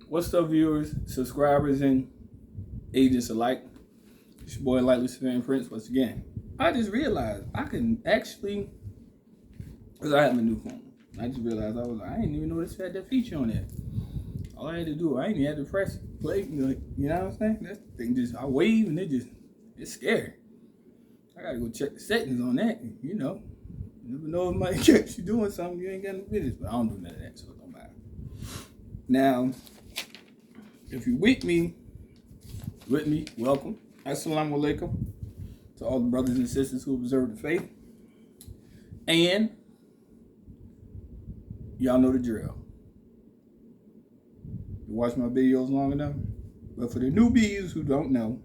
What's up, viewers, subscribers, and agents alike? It's your boy, Luciferian Prince, once again. I just realized I can actually, because I have a new phone, I just realized I didn't even know this had that feature on it. All I had to do, I didn't even have to press play, you know what I'm saying? That thing just, I wave and it's scary. I gotta go check the settings on that, you know. You never know if might catch you doing something you ain't got no business, but I don't do none of that, so it don't matter. Now, if you're with me, welcome. Assalamu alaikum to all the brothers and sisters who observe the faith. And y'all know the drill. You watch my videos long enough. But for the newbies who don't know,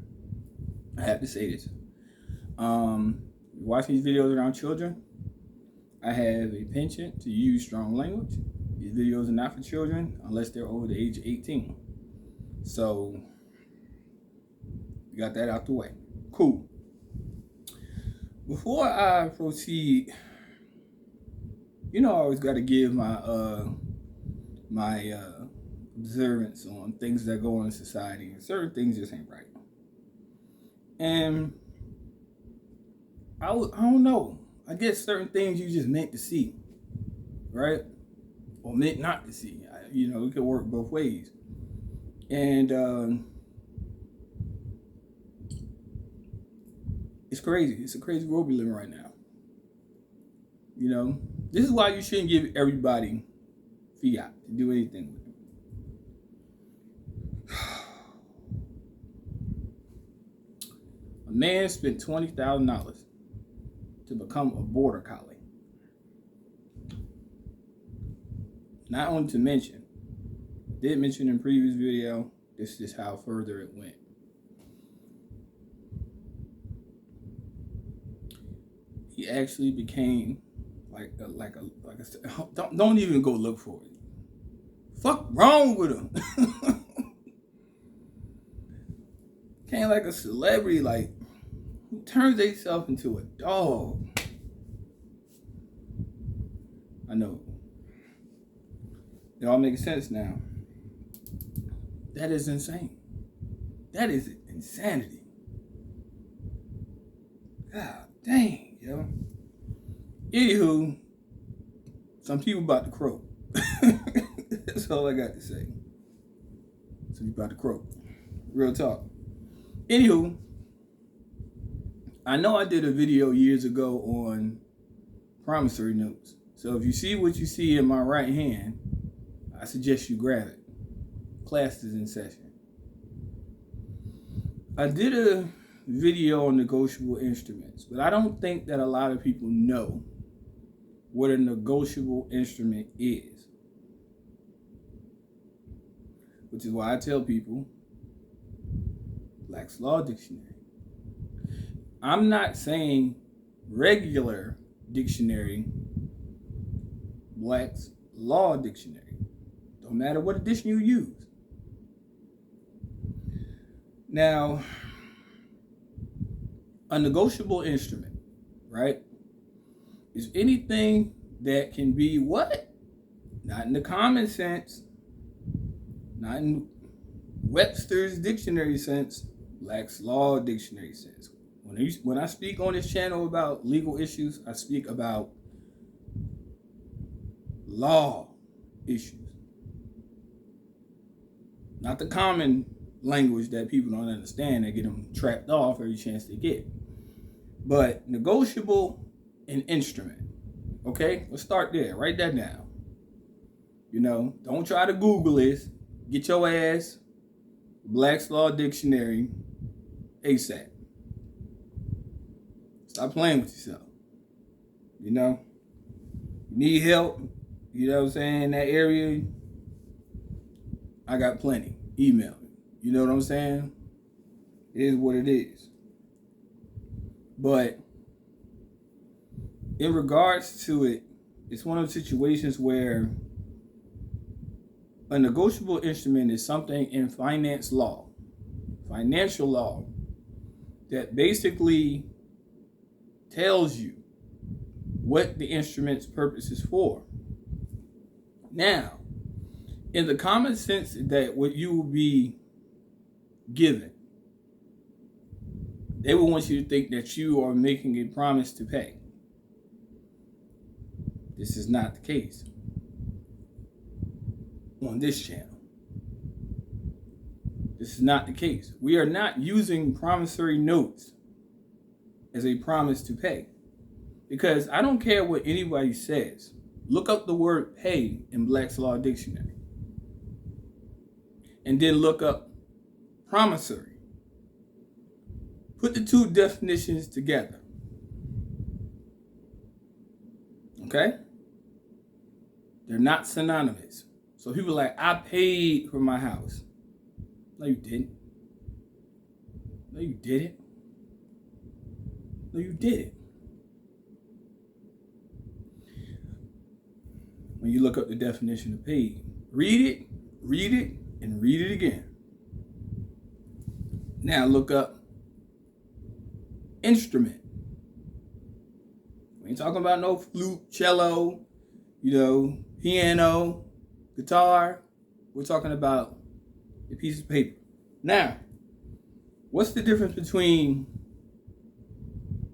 I have to say this. You watch these videos around children, I have a penchant to use strong language. These videos are not for children unless they're over the age of 18. So, we got that out the way. Cool. Before I proceed, you know I always got to give my observance on things that go on in society. And certain things just ain't right. And I don't know. I guess certain things you just meant to see, right? Or meant not to see. You know, it could work both ways. And it's crazy. It's a crazy world we live in right now. You know, this is why you shouldn't give everybody fiat to do anything with them. A man spent $20,000 to become a border collie. Not only to mention, did mention in previous video, this is how further it went. He actually became don't even go look for it. Fuck wrong with him. Came like a celebrity, like who turns themselves into a dog. I know. It all makes sense now. That is insane. That is insanity. God dang, yo. Anywho, some people about to croak. That's all I got to say. Some people about to croak. Real talk. Anywho, I know I did a video years ago on promissory notes. So if you see what you see in my right hand, I suggest you grab it. Class is in session. I did a video on negotiable instruments, but I don't think that a lot of people know what a negotiable instrument is. Which is why I tell people, Black's Law Dictionary. I'm not saying regular dictionary, Black's Law Dictionary. Don't matter what edition you use. Now, a negotiable instrument, right, is anything that can be what? Not in the common sense, not in Webster's dictionary sense, Black's Law Dictionary sense. When I speak on this channel about legal issues, I speak about law issues. Not the common language that people don't understand that get them trapped off every chance they get. But negotiable and instrument. Okay? Let's start there. Write that down. You know, don't try to Google this. Get your ass Black's Law Dictionary ASAP. Stop playing with yourself. You know? You need help, you know what I'm saying, in that area, I got plenty. Email me. You know what I'm saying? It is what it is. But in regards to it, it's one of those situations where a negotiable instrument is something in financial law, that basically tells you what the instrument's purpose is for. Now, in the common sense that what you will be given, they will want you to think that you are making a promise to pay. This is not the case on this channel. This is not the case. We are not using promissory notes as a promise to pay. Because I don't care what anybody says. Look up the word pay in Black's Law Dictionary. And then look up promissory. Put the two definitions together. Okay? They're not synonymous. So people are like, I paid for my house. No, you didn't. No, you didn't. No, you didn't. When you look up the definition of paid, read it, and read it again. Now look up instrument. We ain't talking about no flute, cello, piano, guitar. We're talking about a piece of paper. Now, what's the difference between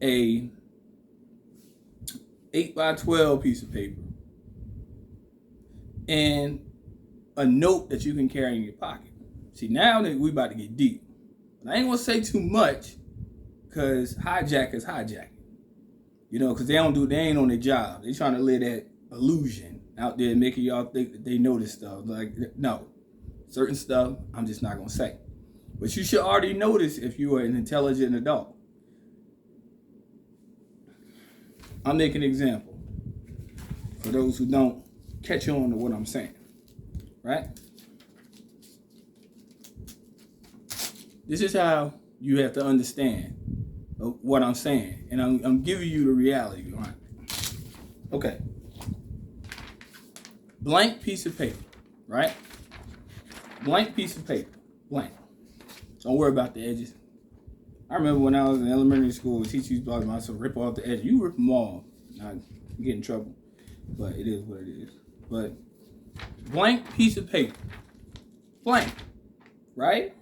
a 8x12 piece of paper and a note that you can carry in your pocket? See, now that we about to get deep. And I ain't gonna say too much, because hijack is hijacking. Because they ain't on their job. They trying to live that illusion out there, making y'all think that they know this stuff. Like, no. Certain stuff, I'm just not gonna say. But you should already know this if you are an intelligent adult. I'll make an example for those who don't catch on to what I'm saying. Right? This is how you have to understand what I'm saying. And I'm giving you the reality behind it. Okay. Blank piece of paper, right? Blank piece of paper. Blank. Don't worry about the edges. I remember when I was in elementary school, the teacher used to talk about to rip off the edges. You rip them off. Now, you get in trouble. But it is what it is. But blank piece of paper. Blank. Right?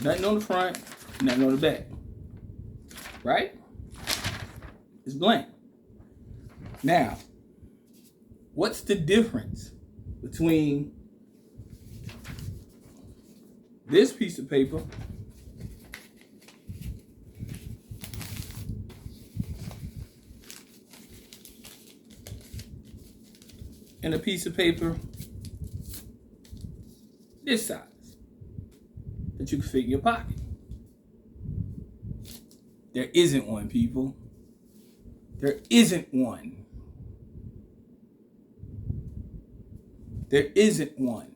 Nothing on the front, nothing on the back. Right? It's blank. Now, what's the difference between this piece of paper and a piece of paper this size that you can fit in your pocket? There isn't one, people. There isn't one. There isn't one.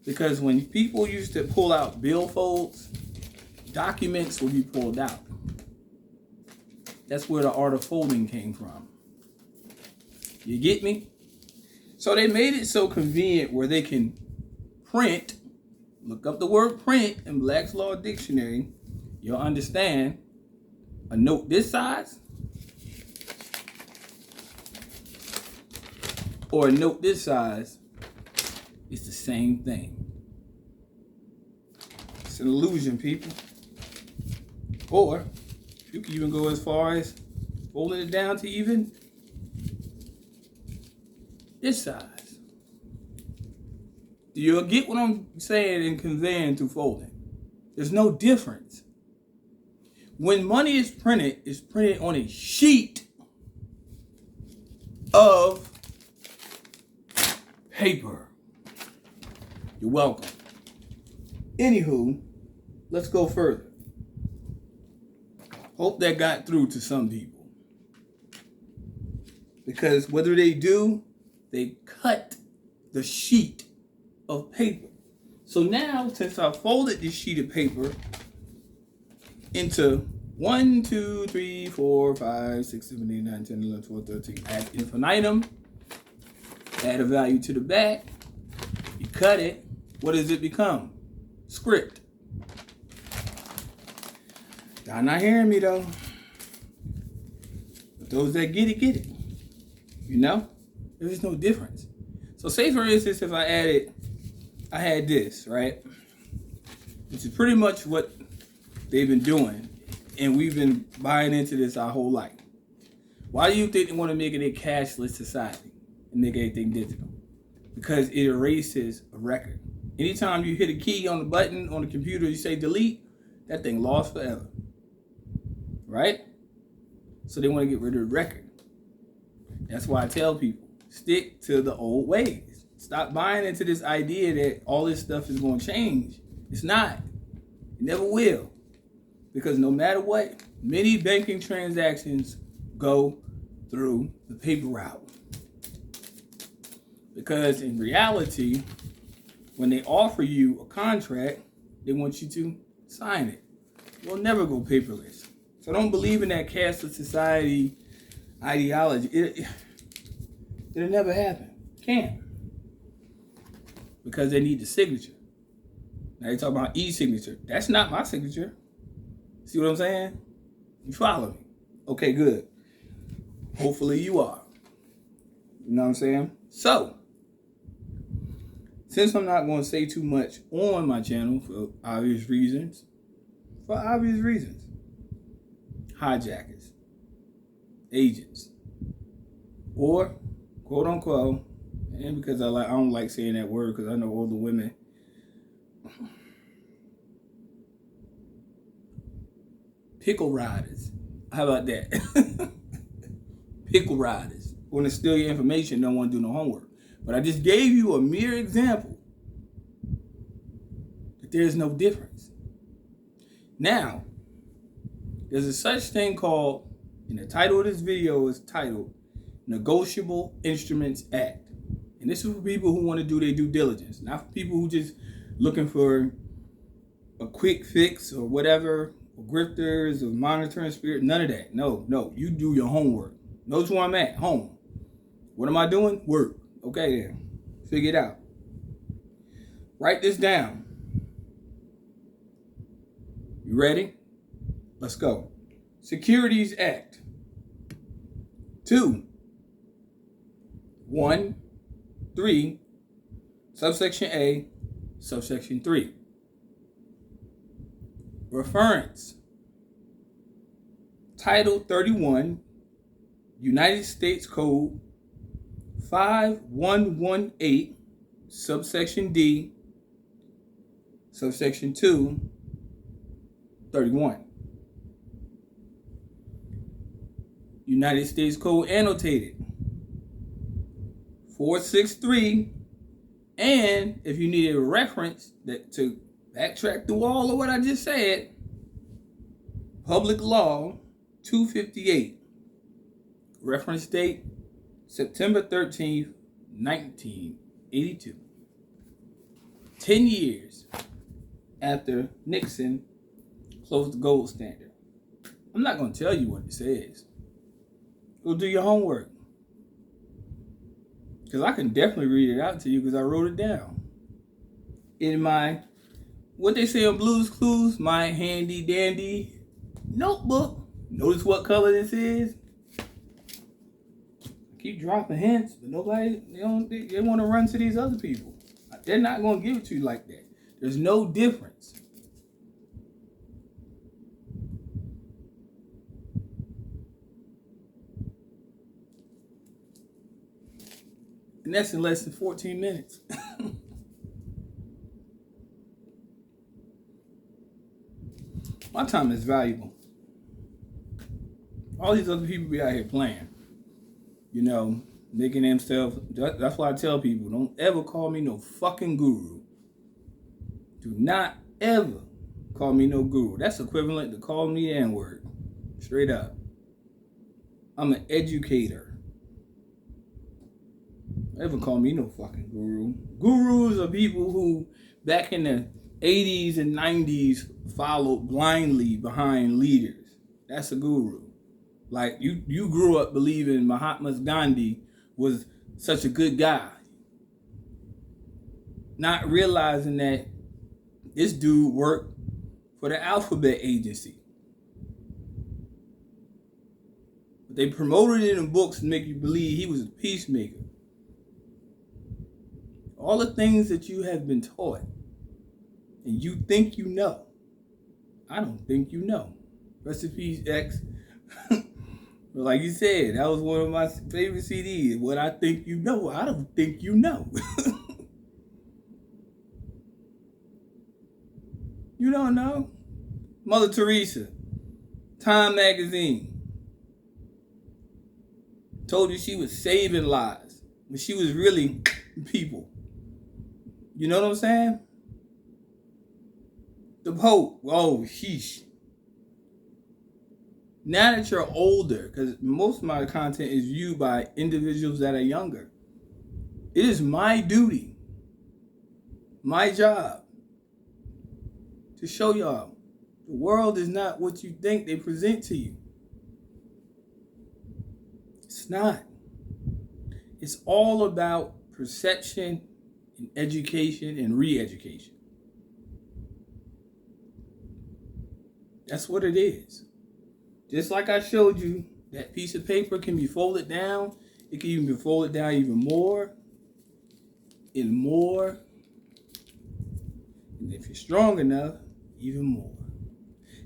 Because when people used to pull out billfolds, documents would be pulled out. That's where the art of folding came from. You get me? So they made it so convenient where they can print. Look up the word print in Black's Law Dictionary. You'll understand a note this size or a note this size is the same thing. It's an illusion, people. Or you can even go as far as folding it down to even this size. Do you get what I'm saying and conveying through folding? There's no difference. When money is printed, it's printed on a sheet of paper. You're welcome. Anywho, let's go further. Hope that got through to some people. Because whether they do, they cut the sheet of paper. So now, since I folded this sheet of paper into 1, 2, 3, 4, 5, 6, 7, 8, 9, 10, 11, 12, 13, ad infinitum, add a value to the back, you cut it, what does it become? Script. Y'all not hearing me though. But those that get it, get it. There is no difference. So say for instance, if I added I had this, right? Which is pretty much what they've been doing. And we've been buying into this our whole life. Why do you think they want to make it a cashless society and make everything digital? Because it erases a record. Anytime you hit a key on the button on the computer, you say delete, that thing lost forever. Right? So they want to get rid of the record. That's why I tell people, stick to the old ways. Stop buying into this idea that all this stuff is going to change. It's not. It never will. Because no matter what, many banking transactions go through the paper route. Because in reality, when they offer you a contract, they want you to sign it. You'll never go paperless. So don't believe in that cashless society ideology. It'll never happen. Can't. Because they need the signature. Now they talk about e-signature. That's not my signature. See what I'm saying? You follow me? Okay, good. Hopefully you are. You know what I'm saying? So, since I'm not going to say too much on my channel for obvious reasons, hijackers, agents, or quote unquote, and because I don't like saying that word because I know older women pickle riders. How about that? Pickle riders. Want to steal your information, don't want to do no homework. But I just gave you a mere example that there's no difference. Now, there's a such thing called, and the title of this video is titled Negotiable Instruments Act. And this is for people who want to do their due diligence, not for people who just looking for a quick fix or whatever, or grifters or monitoring spirit, none of that. No, you do your homework. Notice where I'm at, home. What am I doing? Work. Okay then, figure it out. Write this down. You ready? Let's go. Securities Act. 2:1:3, subsection A, subsection 3. Reference. Title 31, United States Code 5118, subsection D, subsection 2, 31. United States Code annotated 463, and if you need a reference that to backtrack through all of what I just said, Public Law 258, reference date September 13th, 1982. 10 years after Nixon closed the gold standard. I'm not going to tell you what it says. Go do your homework. Because I can definitely read it out to you because I wrote it down. In my, what they say on Blue's Clues, my handy dandy notebook. Notice what color this is? Keep dropping hints, but nobody, they want to run to these other people. They're not going to give it to you like that. There's no difference. And that's in less than 14 minutes. My time is valuable. All these other people be out here playing. You know, making themselves, that's why I tell people, don't ever call me no fucking guru. Do not ever call me no guru. That's equivalent to calling me the N-word. Straight up. I'm an educator. Don't ever call me no fucking guru. Gurus are people who, back in the 80s and 90s, followed blindly behind leaders. That's a guru. Like, you grew up believing Mahatma Gandhi was such a good guy. Not realizing that this dude worked for the Alphabet Agency. But they promoted it in books to make you believe he was a peacemaker. All the things that you have been taught and you think you know, I don't think you know. Rest in peace, X. But like you said, that was one of my favorite CDs. What I think you know, I don't think you know. You don't know? Mother Teresa, Time Magazine, told you she was saving lives when she was really people. You know what I'm saying? The Pope, oh, sheesh. Now that you're older, because most of my content is viewed by individuals that are younger, it is my duty, my job, to show y'all the world is not what you think they present to you. It's not. It's all about perception and education and re-education. That's what it is. Just like I showed you, that piece of paper can be folded down. It can even be folded down even more and more. And if you're strong enough, even more.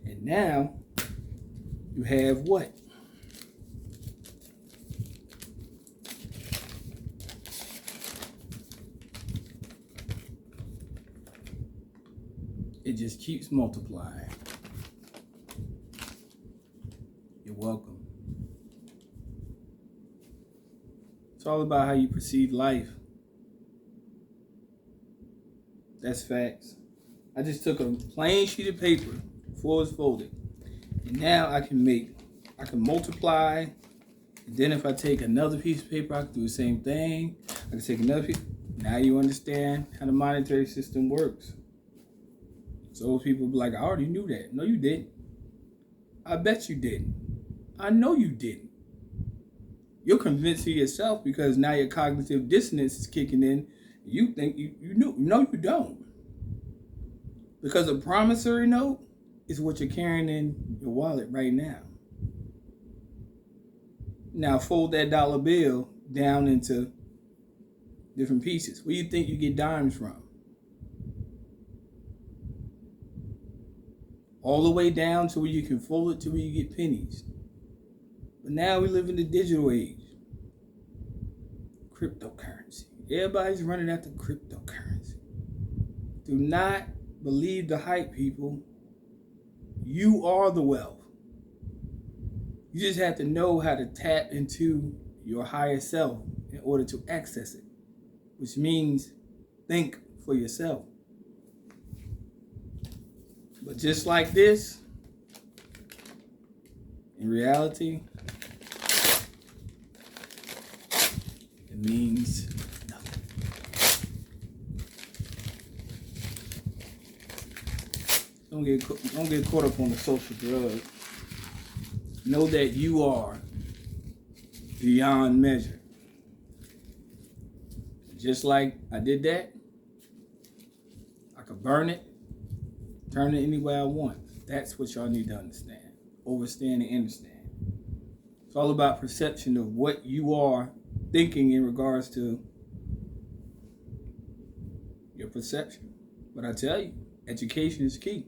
And now you have what? It just keeps multiplying. You're welcome. It's all about how you perceive life. That's facts. I just took a plain sheet of paper before it was folded. And now I can multiply. And then if I take another piece of paper, I can do the same thing. I can take another piece. Now you understand how the monetary system works. So people be like, I already knew that. No, you didn't. I bet you didn't. I know you didn't. You're convincing yourself because now your cognitive dissonance is kicking in. You think you knew. No, you don't. Because a promissory note is what you're carrying in your wallet right now. Now fold that dollar bill down into different pieces. Where do you think you get dimes from? All the way down to where you can fold it to where you get pennies. But now we live in the digital age. Cryptocurrency. Everybody's running after cryptocurrency. Do not believe the hype, people. You are the wealth. You just have to know how to tap into your higher self in order to access it, which means think for yourself. But just like this, in reality, it means nothing. Don't get caught up on the social drug. Know that you are beyond measure. Just like I did that, I could burn it, turn it any way I want. That's what y'all need to understand. Overstand and understand. It's all about perception of what you are thinking in regards to your perception. But I tell you, education is key.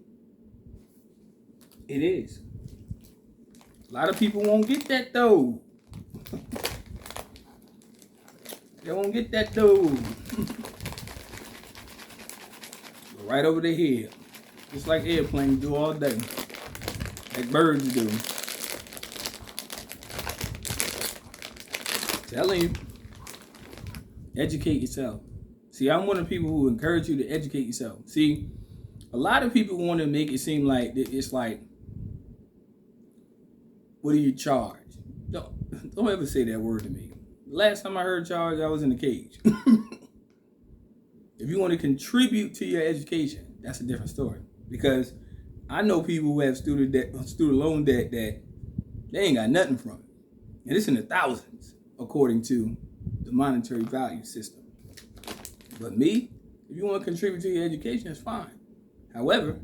It is. A lot of people won't get that though. They won't get that though. Right over their head. Just like airplanes do all day. Like birds do. Telling you. Educate yourself. See, I'm one of the people who encourage you to educate yourself. See, a lot of people want to make it seem like it's like, what do you charge? Don't ever say that word to me. Last time I heard charge, I was in the cage. If you want to contribute to your education, that's a different story. Because I know people who have student loan debt that they ain't got nothing from it. And it's in the thousands, according to the monetary value system. But me, if you want to contribute to your education, that's fine. However,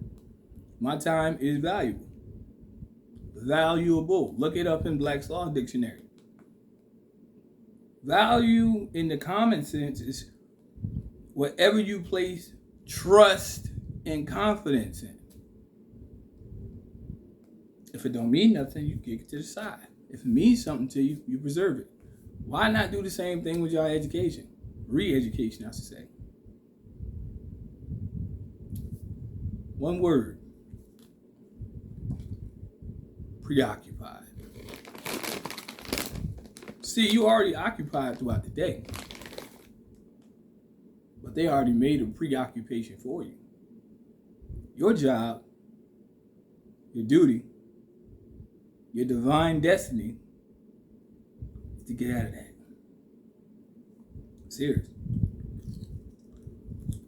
my time is valuable. Valuable. Look it up in Black's Law Dictionary. Value in the common sense is whatever you place trust and confidence in. If it don't mean nothing, you kick it to the side. If it means something to you, you preserve it. Why not do the same thing with your education? Re-education, I should say. One word. Preoccupied. See, you already occupied throughout the day. But they already made a preoccupation for you. Your job, your duty, your divine destiny is to get out of that. Serious.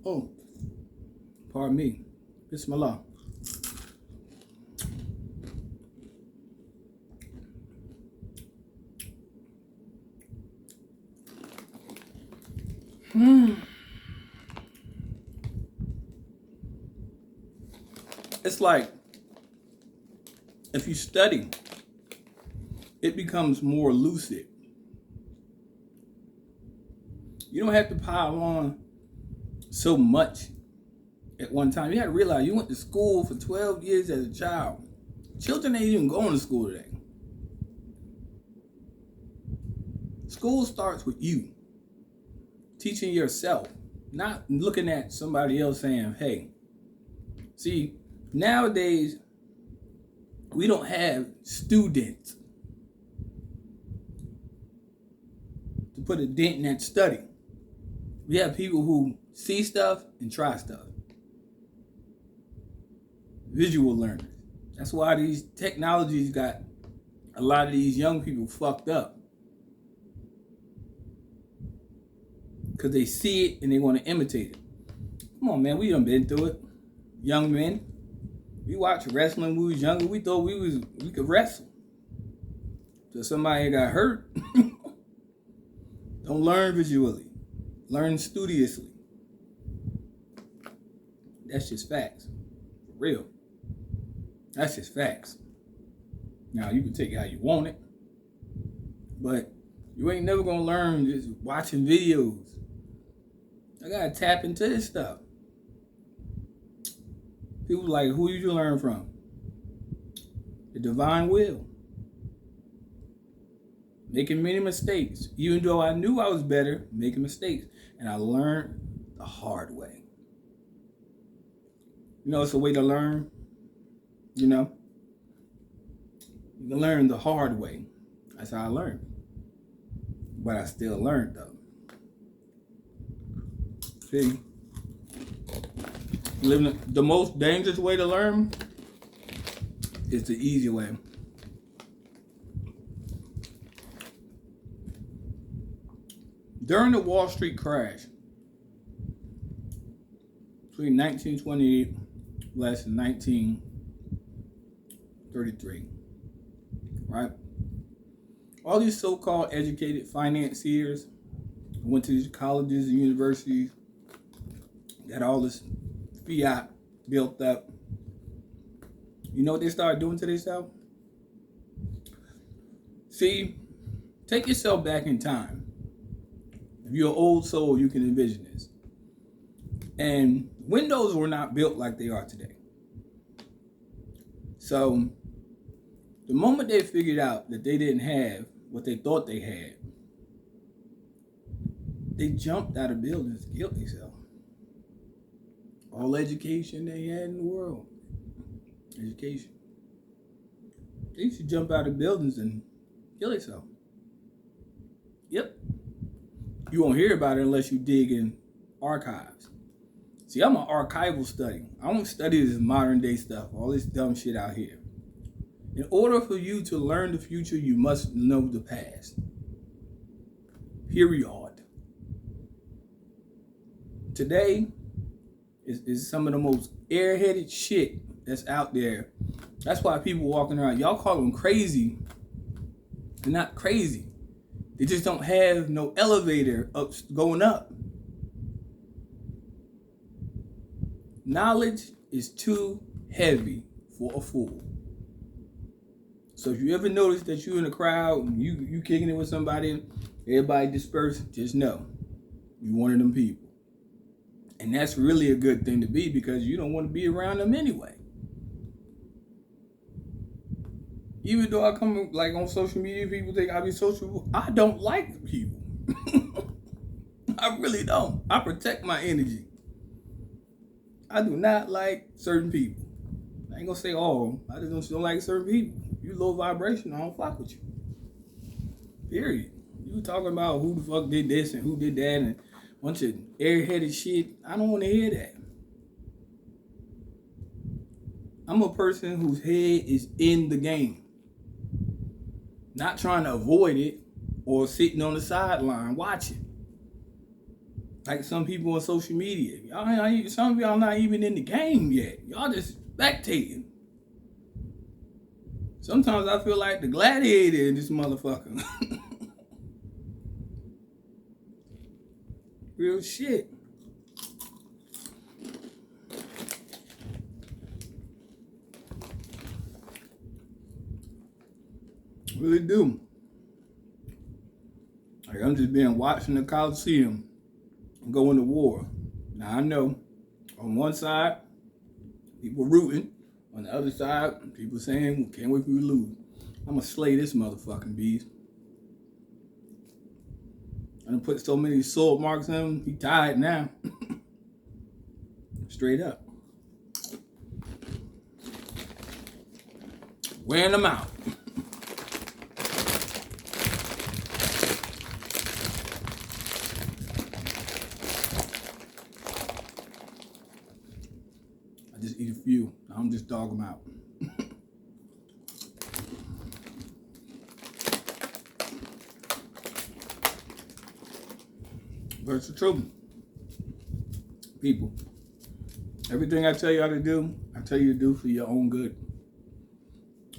Oh, pardon me. Bismillah. It's like if you study, it becomes more lucid. You don't have to pile on so much at one time. You have to realize you went to school for 12 years as a child. Children ain't even going to school today. School starts with you. Teaching yourself. Not looking at somebody else saying, hey. See, nowadays, we don't have students to put a dent in that study. We have people who see stuff and try stuff. Visual learners. That's why these technologies got a lot of these young people fucked up. Because they see it and they want to imitate it. Come on, man, we done been through it. Young men. We watched wrestling when we was younger. We thought we could wrestle. So somebody got hurt. Don't learn visually. Learn studiously. That's just facts. For real. That's just facts. Now, you can take it how you want it. But you ain't never going to learn just watching videos. I got to tap into this stuff. People like, who did you learn from? The divine will. Making many mistakes. Even though I knew I was better, making mistakes. And I learned the hard way. You know, it's a way to learn. You know? You can learn the hard way. That's how I learned. But I still learned, though. See? The most dangerous way to learn is the easy way. During the Wall Street crash, between 1928 and 1933, right? All these so-called educated financiers went to these colleges and universities, got all this fiat built up. You know what they started doing to themselves? See, take yourself back in time. If you're an old soul, you can envision this. And windows were not built like they are today. So, the moment they figured out that they didn't have what they thought they had, they jumped out of buildings to kill themselves. All education they had in the world. Education. They used to jump out of buildings and kill themselves. Yep. You won't hear about it unless you dig in archives. See, I'm an archival study. I don't study this modern day stuff, all this dumb shit out here. In order for you to learn the future, you must know the past. Period. Today is some of the most airheaded shit that's out there. That's why people walking around, y'all call them crazy. They're not crazy. They just don't have no elevator up going up. Knowledge is too heavy for a fool. So if you ever notice that you're in a crowd and you kicking it with somebody, everybody dispersed, just know you're one of them people. And that's really a good thing to be, because you don't want to be around them anyway. Even though I come like on social media, people think I be social. I don't like people. I really don't. I protect my energy. I do not like certain people. I ain't gonna say all. I just don't like certain people. You low vibration, I don't fuck with you. Period. You talking about who the fuck did this and who did that and a bunch of airheaded shit. I don't want to hear that. I'm a person whose head is in the game. Not trying to avoid it or sitting on the sideline watching. Like some people on social media. Some of y'all not even in the game yet. Y'all just spectating. Sometimes I feel like the gladiator in this motherfucker. Real shit. Really do. Like I'm just being watching the Coliseum go into war. Now I know on one side, people rooting. On the other side, people saying, can't wait for you to lose. I'm gonna slay this motherfucking beast. I'm gonna put so many sword marks on him, he tired now. Straight up. Wearing them out. I just eat a few. I don't just dog them out. But it's the truth. People, everything I tell you how to do, I tell you to do for your own good.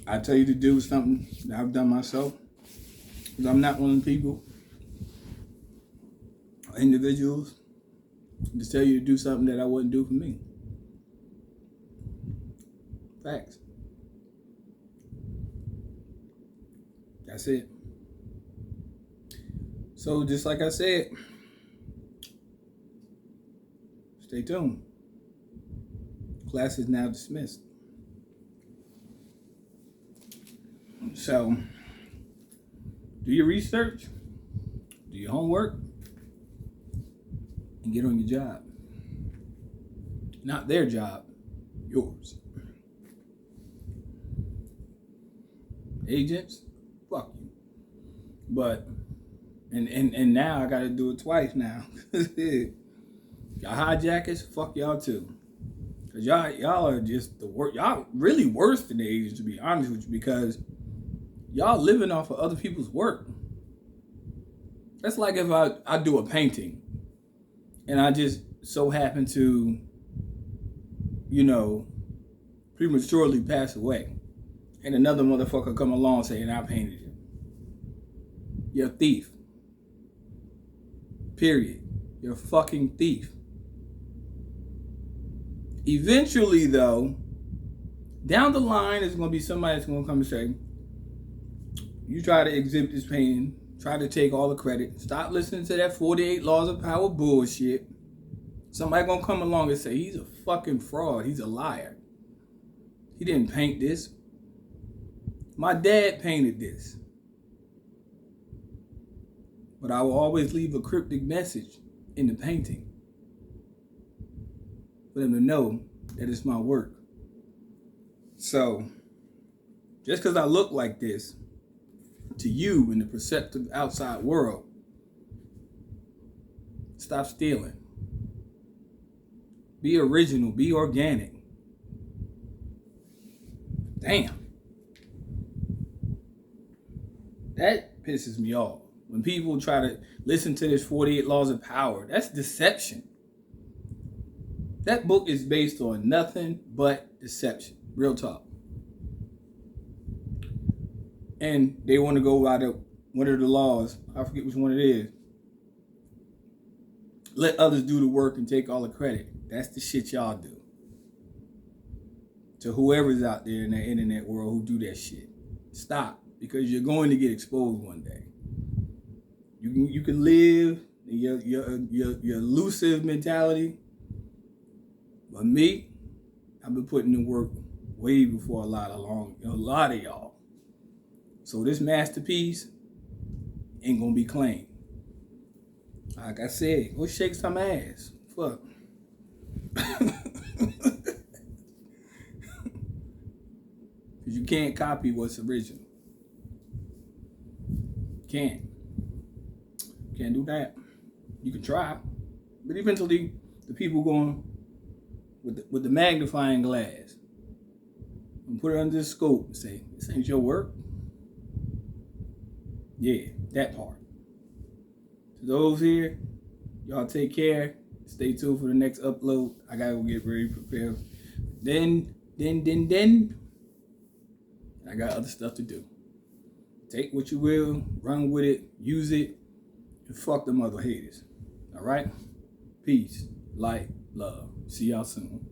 I tell you to do something that I've done myself. Because I'm not one of the people, or individuals, to tell you to do something that I wouldn't do for me. Facts. That's it. So just like I said, stay tuned. Class is now dismissed. So, do your research, do your homework, and get on your job. Not their job, yours. Agents, fuck you. But, and now I gotta do it twice now. Y'all hijackers, fuck y'all too. Cause y'all are just the worst. Y'all really worse than the agents, to be honest with you, because y'all living off of other people's work. That's like if I do a painting and I just so happen to, prematurely pass away. And another motherfucker come along saying I painted it. You're a thief. Period. You're a fucking thief. Eventually, though, down the line, there's going to be somebody that's going to come and say, you try to exhibit this painting, try to take all the credit, stop listening to that 48 laws of power bullshit. Somebody going to come along and say, he's a fucking fraud, he's a liar. He didn't paint this. My dad painted this. But I will always leave a cryptic message in the painting for them to know that it's my work. So, just because I look like this to you in the perceptive outside world, stop stealing. Be original, be organic. Damn. That pisses me off. When people try to listen to this 48 laws of power, that's deception. That book is based on nothing but deception. Real talk. And they want to go by one of the laws. I forget which one it is. Let others do the work and take all the credit. That's the shit y'all do. To whoever's out there in the internet world who do that shit. Stop. Because you're going to get exposed one day. You can live your elusive mentality But me, I've been putting in work way before a lot of y'all. So this masterpiece ain't gonna be claimed. Like I said, go shake some ass. Fuck. Cause you can't copy what's original. Can't do that. You can try, but eventually the people going with the magnifying glass and put it under the scope and say, this ain't your work. Yeah, that part. To those here, y'all take care. Stay tuned for the next upload. I gotta go get very prepared. Then, I got other stuff to do. Take what you will, run with it, use it, and fuck them other haters. All right? Peace, light, love. See y'all soon.